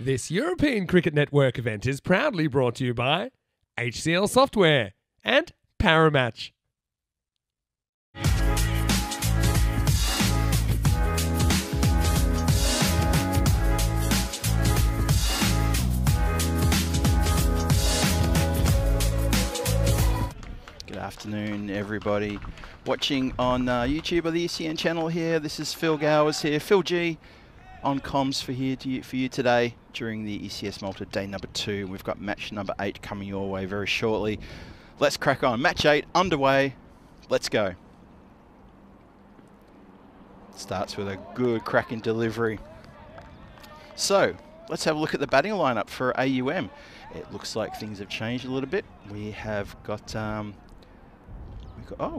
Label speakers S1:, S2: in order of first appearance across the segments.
S1: This European Cricket Network event is proudly brought to you by HCL Software and Paramatch.
S2: Good afternoon, everybody watching on YouTube or the ECN channel here. This is Phil Gowers here, Phil G on comms for you today during the ECS Malta day number 2. We've got match number 8 coming your way very shortly. Let's crack on. Match 8 underway. Let's go. Starts with a good cracking delivery. So let's have a look at the batting lineup for AUM. It looks like things have changed a little bit. We have got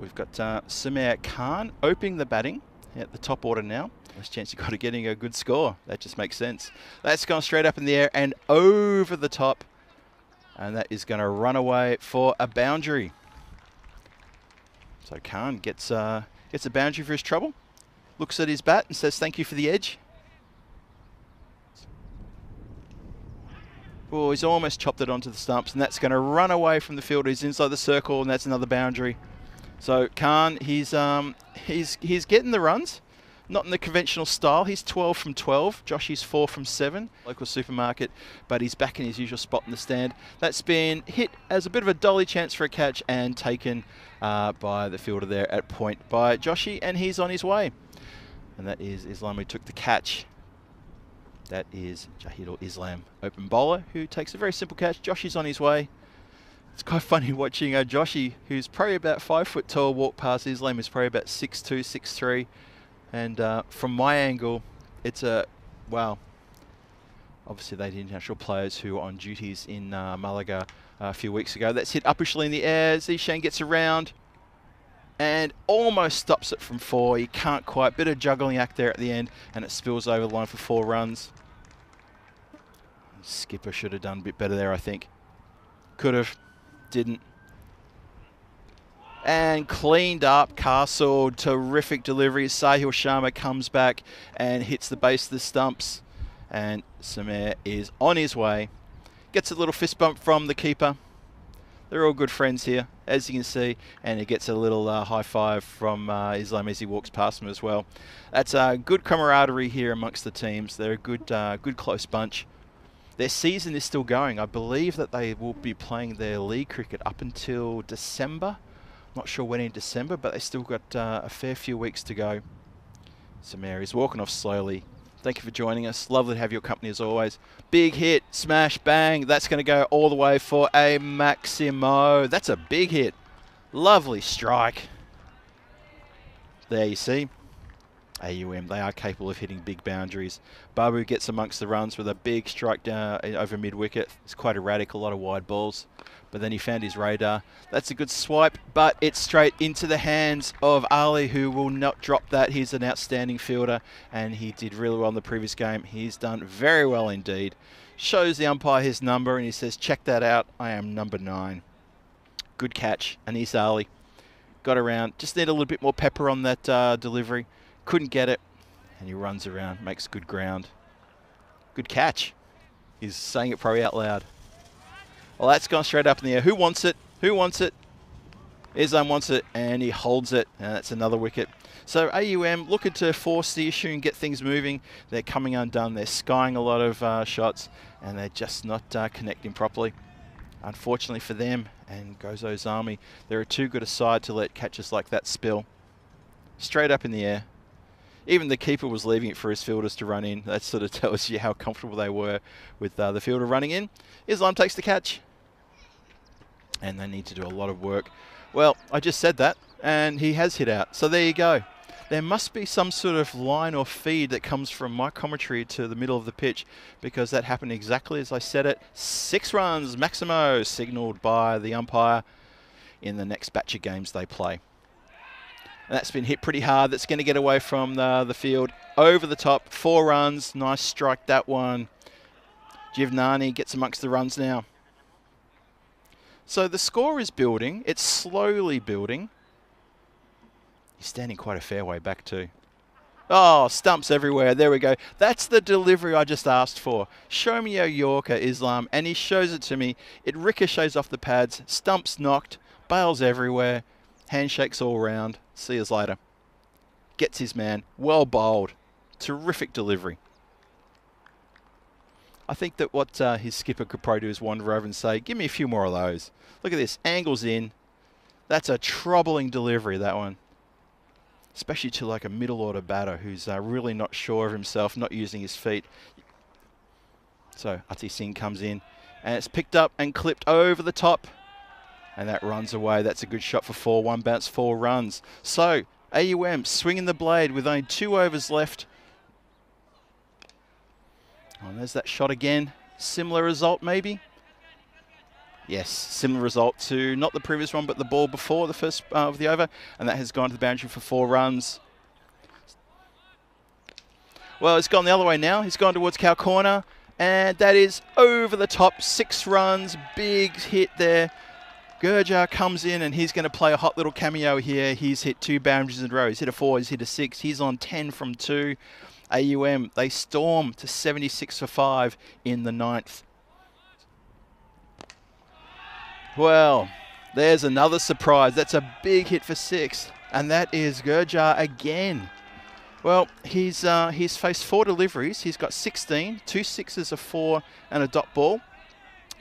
S2: we've got Samir Khan opening the batting at the top order now. Less chance you've got of getting a good score. That just makes sense. That's gone straight up in the air and over the top. And that is going to run away for a boundary. So Khan gets a boundary for his trouble. Looks at his bat and says thank you for the edge. Oh, he's almost chopped it onto the stumps, and that's going to run away from the fielder. He's inside the circle, and that's another boundary. So Khan, he's getting the runs. Not in the conventional style. He's 12 from 12. Joshy's 4 from 7. Local supermarket, but he's back in his usual spot in the stand. That's been hit as a bit of a dolly chance for a catch and taken by the fielder there at point by Joshy, and he's on his way. And that is Islam who took the catch. That is Jahidul Islam, open bowler, who takes a very simple catch. Joshy's on his way. It's quite funny watching Joshy, who's probably about 5 foot tall, walk past Islam, who's probably about 6'2", 6'3". And from my angle, it's wow. Obviously, they're the international players who were on duties in Malaga a few weeks ago. That's hit uppishly in the air. Zishan gets around and almost stops it from 4. He can't quite. Bit of juggling act there at the end, and it spills over the line for 4 runs. Skipper should have done a bit better there, I think. Could have, didn't. And cleaned up, Castle, terrific delivery. Sahil Sharma comes back and hits the base of the stumps. And Samir is on his way. Gets a little fist bump from the keeper. They're all good friends here, as you can see. And he gets a little high five from Islam as he walks past him as well. That's a good camaraderie here amongst the teams. They're a good close bunch. Their season is still going. I believe that they will be playing their league cricket up until December. Not sure when in December, but they still got a fair few weeks to go. Samir is walking off slowly. Thank you for joining us. Lovely to have your company as always. Big hit, smash, bang. That's going to go all the way for a Maximo. That's a big hit. Lovely strike. There you see. AUM, they are capable of hitting big boundaries. Babu gets amongst the runs with a big strike down over mid-wicket. It's quite erratic, a lot of wide balls. But then he found his radar. That's a good swipe, but it's straight into the hands of Ali, who will not drop that. He's an outstanding fielder, and he did really well in the previous game. He's done very well indeed. Shows the umpire his number, and he says, check that out, I am number 9. Good catch, Anis Ali. Got around, just need a little bit more pepper on that delivery. Couldn't get it, and he runs around, makes good ground. Good catch. He's saying it probably out loud. Well, that's gone straight up in the air. Who wants it? Who wants it? Islam wants it, and he holds it, and that's another wicket. So AUM looking to force the issue and get things moving. They're coming undone. They're skying a lot of shots, and they're just not connecting properly. Unfortunately for them and Gozo's army, they're too good a side to let catches like that spill. Straight up in the air. Even the keeper was leaving it for his fielders to run in. That sort of tells you how comfortable they were with the fielder running in. Islam takes the catch. And they need to do a lot of work. Well, I just said that, and he has hit out. So there you go. There must be some sort of line or feed that comes from my commentary to the middle of the pitch, because that happened exactly as I said it. 6 runs, Maximo, signalled by the umpire in the next batch of games they play. And that's been hit pretty hard. That's going to get away from the field. Over the top, 4 runs. Nice strike, that one. Jivnani gets amongst the runs now. So the score is building. It's slowly building. He's standing quite a fair way back too. Oh, stumps everywhere. There we go. That's the delivery I just asked for. Show me a Yorker, Islam, and he shows it to me. It ricochets off the pads, stumps knocked, bails everywhere, handshakes all round. See you later. Gets his man. Well bowled. Terrific delivery. I think that what his skipper could probably do is wander over and say, give me a few more of those. Look at this. Angles in. That's a troubling delivery, that one. Especially to like a middle order batter who's really not sure of himself, not using his feet. So Ati Singh comes in and it's picked up and clipped over the top. And that runs away. That's a good shot for 4. 1 bounce, 4 runs. So AUM swinging the blade with only 2 overs left. Oh, and there's that shot again. Similar result maybe? Yes, similar result to not the previous one, but the ball before the first of the over. And that has gone to the boundary for 4 runs. Well, it's gone the other way now. He's gone towards cow corner. And that is over the top. 6 runs. Big hit there. Gurjar comes in and he's going to play a hot little cameo here. He's hit 2 boundaries in a row. He's hit a 4, he's hit a 6. He's on 10 from 2. AUM, they storm to 76 for 5 in the 9th. Well, there's another surprise. That's a big hit for 6. And that is Gurjar again. Well, he's faced 4 deliveries. He's got 16, 2 6s, a 4 and a dot ball.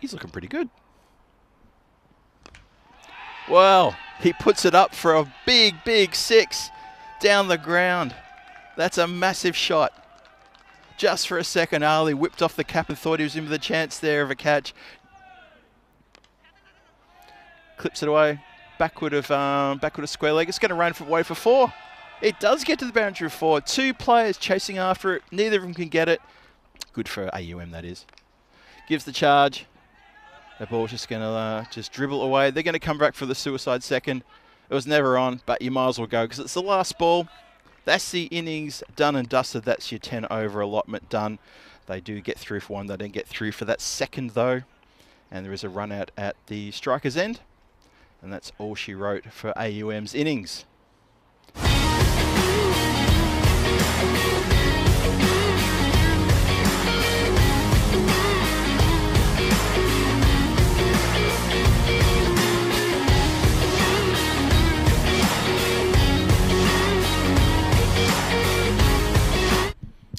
S2: He's looking pretty good. Well, he puts it up for a big, big 6 down the ground. That's a massive shot. Just for a second, Ali whipped off the cap and thought he was in with a chance there of a catch. Clips it away. Backward of square leg. It's going to run away for 4. It does get to the boundary of 4. 2 players chasing after it. Neither of them can get it. Good for AUM, that is. Gives the charge. The ball's just going to just dribble away. They're going to come back for the suicide second. It was never on, but you might as well go because it's the last ball. That's the innings done and dusted. That's your 10 over allotment done. They do get through for 1. They don't get through for that second, though. And there is a run out at the striker's end. And that's all she wrote for AUM's innings.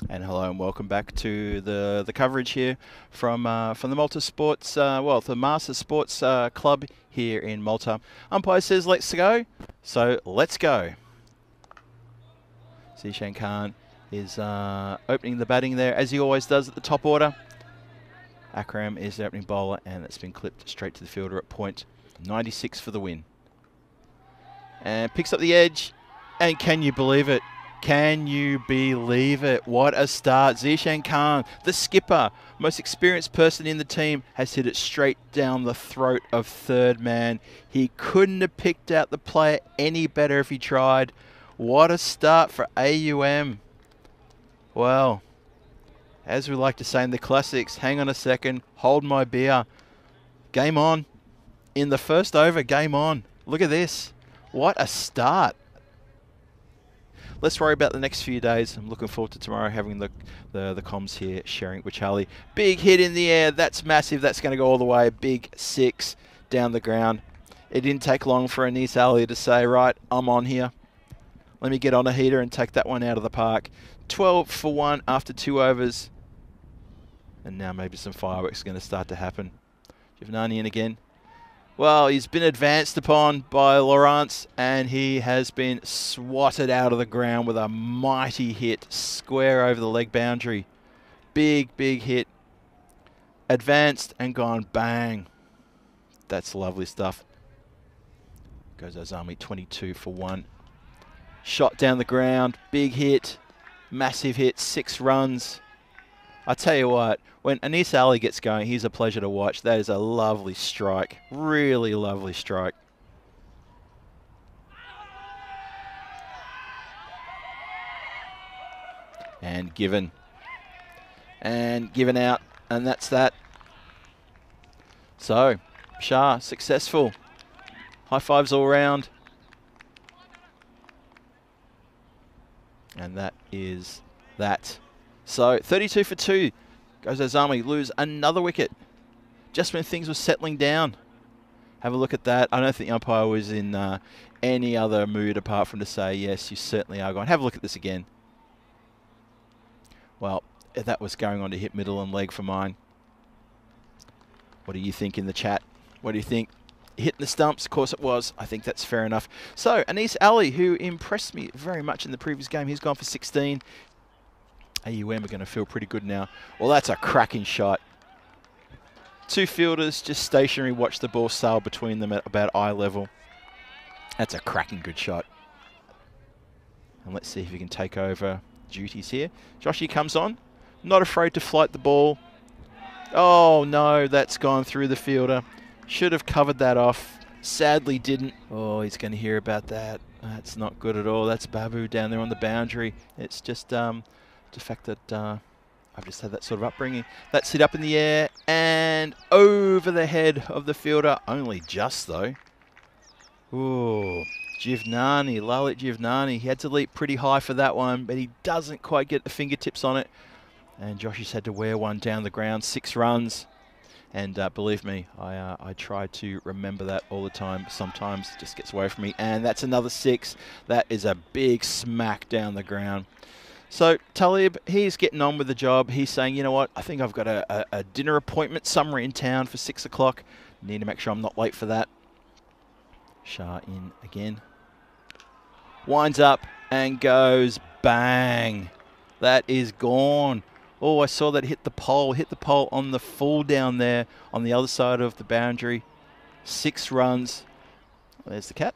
S2: And hello and welcome back to the coverage here from the Malta Sports, the Master Sports Club here in Malta. Umpire says let's go, so let's go. Zishan Khan is opening the batting there as he always does at the top order. Akram is the opening bowler and it's been clipped straight to the fielder at point. 96 for the win. And picks up the edge and can you believe it? Can you believe it? What a start. Zishan Khan, the skipper, most experienced person in the team, has hit it straight down the throat of third man. He couldn't have picked out the player any better if he tried. What a start for AUM. Well, as we like to say in the classics, hang on a second, hold my beer. Game on. In the first over, game on. Look at this. What a start. Let's worry about the next few days. I'm looking forward to tomorrow having the comms here, sharing it with Charlie. Big hit in the air. That's massive. That's going to go all the way. Big 6 down the ground. It didn't take long for Anis Ali to say, right, I'm on here. Let me get on a heater and take that one out of the park. 12 for 1 after 2 overs. And now maybe some fireworks are going to start to happen. Javnanian again. Well, he's been advanced upon by Lawrence and he has been swatted out of the ground with a mighty hit square over the leg boundary. Big, big hit. Advanced and gone bang. That's lovely stuff. Goes Ozami 22 for 1. Shot down the ground. Big hit. Massive hit. 6 runs. I tell you what, when Anis Ali gets going, he's a pleasure to watch. That is a lovely strike. Really lovely strike. And given. And given out. And that's that. So, Shah, successful. High fives all round. And And that is that. So 32 for 2. Goes Ozami, lose another wicket just when things were settling down. Have a look at that. I don't think the umpire was in any other mood apart from to say, yes, you certainly are going. Have a look at this again. Well, that was going on to hit middle and leg for mine. What do you think in the chat? What do you think? Hitting the stumps, of course it was. I think that's fair enough. So, Anis Ali, who impressed me very much in the previous game, he's gone for 16. AUM are going to feel pretty good now. Well, that's a cracking shot. Two fielders just stationary, watch the ball sail between them at about eye level. That's a cracking good shot. And let's see if he can take over duties here. Joshy comes on, not afraid to flight the ball. Oh no, that's gone through the fielder. Should have covered that off. Sadly didn't. Oh, he's going to hear about that. That's not good at all. That's Babu down there on the boundary. It's just the fact that I've just had that sort of upbringing. That's hit up in the air and over the head of the fielder. Only just though. Ooh, Jivnani, Lalit Jivnani. He had to leap pretty high for that one, but he doesn't quite get the fingertips on it. And Joshy's had to wear one down the ground. 6 runs. And believe me, I try to remember that all the time. Sometimes it just gets away from me. And that's another 6. That is a big smack down the ground. So Talib, he's getting on with the job. He's saying, you know what, I think I've got a dinner appointment somewhere in town for 6 o'clock. Need to make sure I'm not late for that. Shah in again. Winds up and goes bang. That is gone. Oh, I saw that hit the pole on the full down there on the other side of the boundary. 6 runs. There's the cat.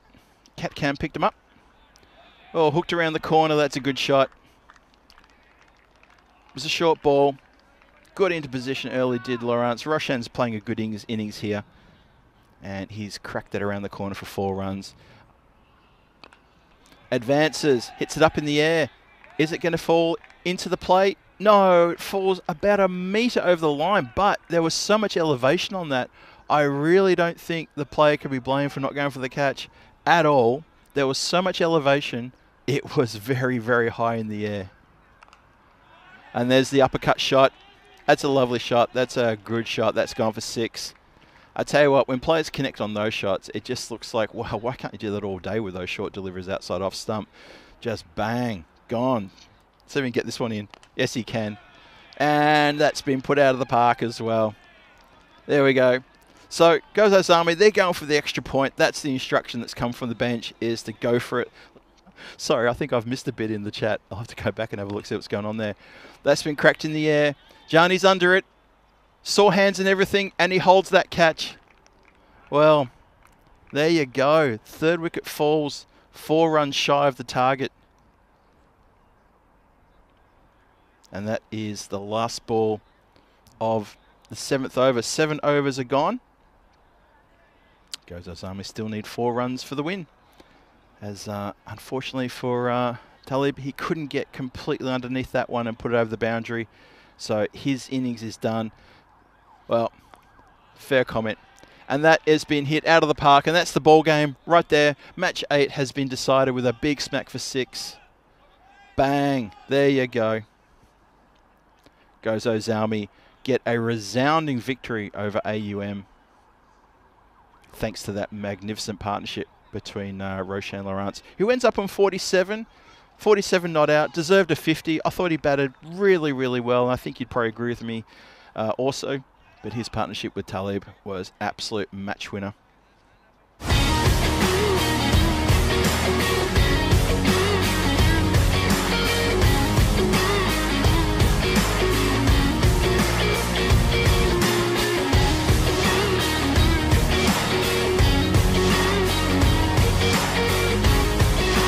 S2: Cat Cam picked him up. Oh, hooked around the corner. That's a good shot. It was a short ball. Got into position early, did Lawrence. Roshan's playing a good innings here. And he's cracked it around the corner for 4 runs. Advances. Hits it up in the air. Is it going to fall into the plate? No, it falls about a metre over the line, but there was so much elevation on that. I really don't think the player could be blamed for not going for the catch at all. There was so much elevation, it was very, very high in the air. And there's the uppercut shot. That's a lovely shot. That's a good shot. That's gone for 6. I tell you what, when players connect on those shots, it just looks like, wow, why can't you do that all day with those short deliveries outside off stump? Just bang, gone. See if we can get this one in. Yes, he can. And that's been put out of the park as well. There we go. So, goes Ozami. They're going for the extra point. That's the instruction that's come from the bench, is to go for it. Sorry, I think I've missed a bit in the chat. I'll have to go back and have a look, see what's going on there. That's been cracked in the air. Jani's under it. Sore hands and everything, and he holds that catch. Well, there you go. 3rd wicket falls. 4 runs shy of the target. And that is the last ball of the 7th over. 7 overs are gone. Goes Ozami, still need 4 runs for the win. As unfortunately for Talib, he couldn't get completely underneath that one and put it over the boundary. So his innings is done. Well, fair comment. And that has been hit out of the park. And that's the ball game right there. Match 8 has been decided with a big smack for 6. Bang. There you go. Goes Ozami, get a resounding victory over AUM. Thanks to that magnificent partnership between Roshan and Lawrence, who ends up on 47. 47 not out. Deserved a 50. I thought he batted really, really well. And I think you'd probably agree with me also. But his partnership with Talib was absolute match winner.